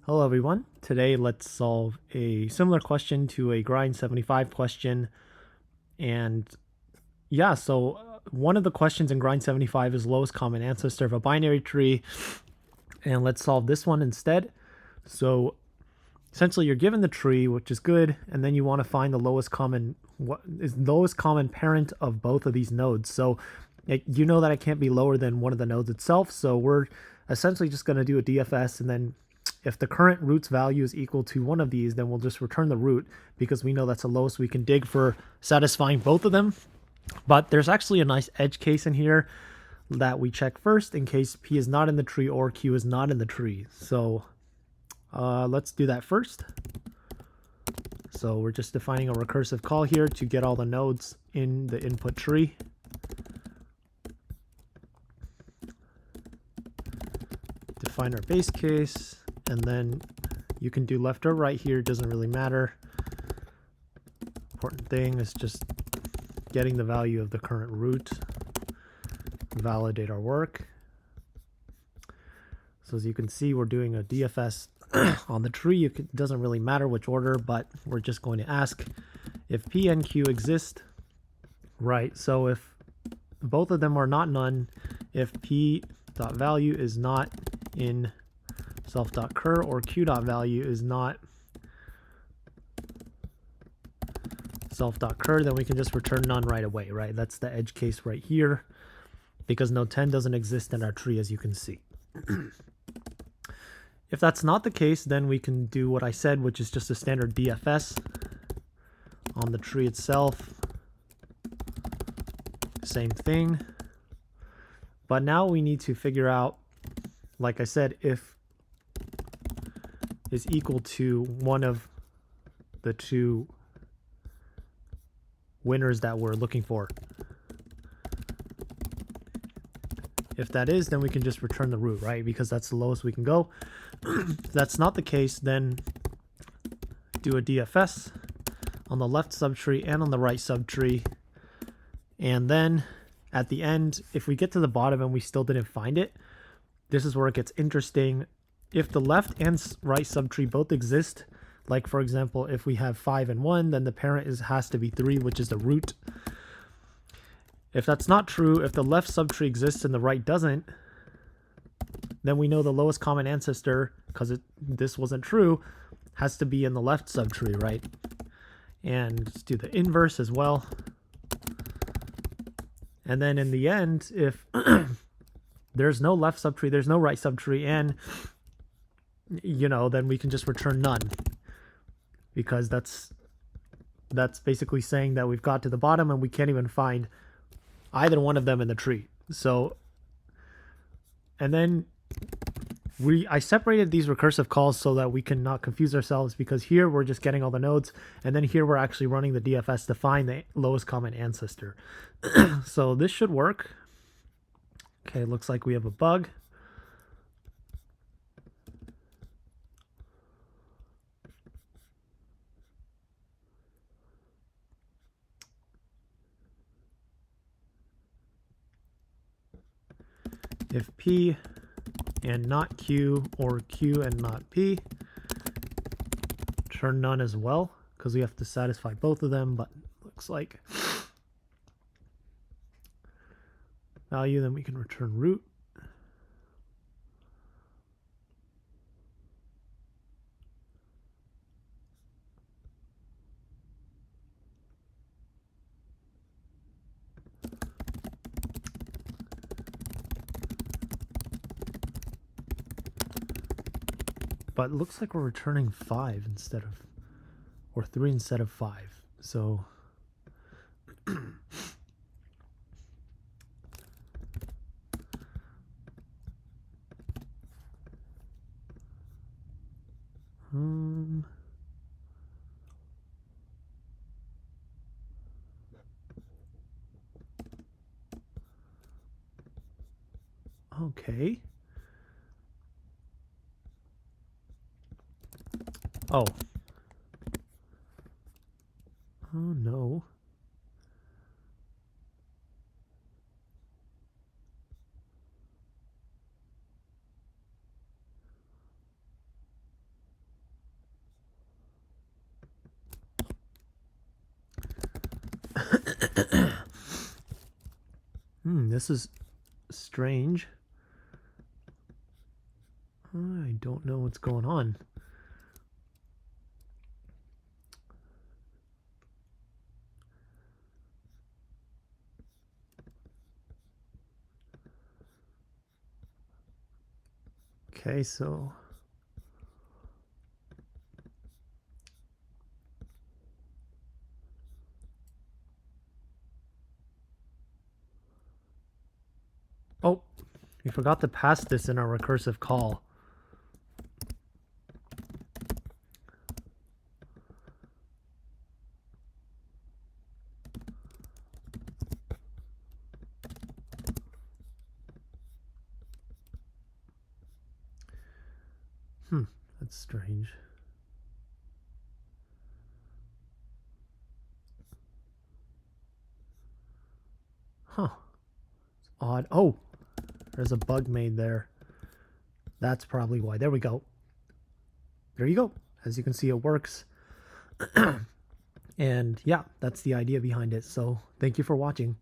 Hello everyone. Today let's solve a similar question to a grind 75 question. And yeah, so one of the questions in grind 75 is lowest common ancestor of a binary tree. And let's solve this one instead. So essentially you're given the tree, which is good, and then you want to find the lowest common parent of both of these nodes. So you know that it can't be lower than one of the nodes itself. So we're essentially just going to do a DFS, and then if the current root's value is equal to one of these, then we'll just return the root because we know that's the lowest we can dig for satisfying both of them. But there's actually a nice edge case in here that we check first in case P is not in the tree or Q is not in the tree. So let's do that first. So we're just defining a recursive call here to get all the nodes in the input tree. Define our base case, and then you can do left or right here, it doesn't really matter. Important thing is just getting the value of the current root, validate our work. So as you can see, we're doing a DFS on the tree. It doesn't really matter which order, but we're just going to ask if P and Q exist, right? So if both of them are not none, if P.value is not in self.cur or Q.value is not self.cur, then we can just return none right away, right? That's the edge case right here, because node 10 doesn't exist in our tree, as you can see. If that's not the case, then we can do what I said, which is just a standard DFS on the tree itself. Same thing. But now we need to figure out, like I said, if is equal to one of the two winners that we're looking for. If that is, then we can just return the root, right? Because that's the lowest we can go. If that's not the case, then do a DFS on the left subtree and on the right subtree. And then at the end, if we get to the bottom and we still didn't find it, this is where it gets interesting. If the left and right subtree both exist, like for example, if we have 5 and 1, then the parent has to be 3, which is the root. If that's not true, if the left subtree exists and the right doesn't, then we know the lowest common ancestor, because this wasn't true, has to be in the left subtree, right? And let's do the inverse as well. And then in the end, if there's no left subtree, there's no right subtree, and then we can just return none, because that's basically saying that we've got to the bottom and we can't even find either one of them in the tree. So, and then I separated these recursive calls so that we can not confuse ourselves, because here we're just getting all the nodes, and then here we're actually running the DFS to find the lowest common ancestor. So this should work. Okay, looks like we have a bug. If P and not Q, or Q and not P, turn none as well, because we have to satisfy both of them, but looks like value, then we can return root. But it looks like we're returning 5 instead of, or 3 instead of 5. So okay. Oh. Oh no. This is strange. I don't know what's going on. Okay, so oh, we forgot to pass this in our recursive call. That's strange. Huh. It's odd. Oh, there's a bug made there. That's probably why. There we go. There you go. As you can see, it works. And yeah, that's the idea behind it. So thank you for watching.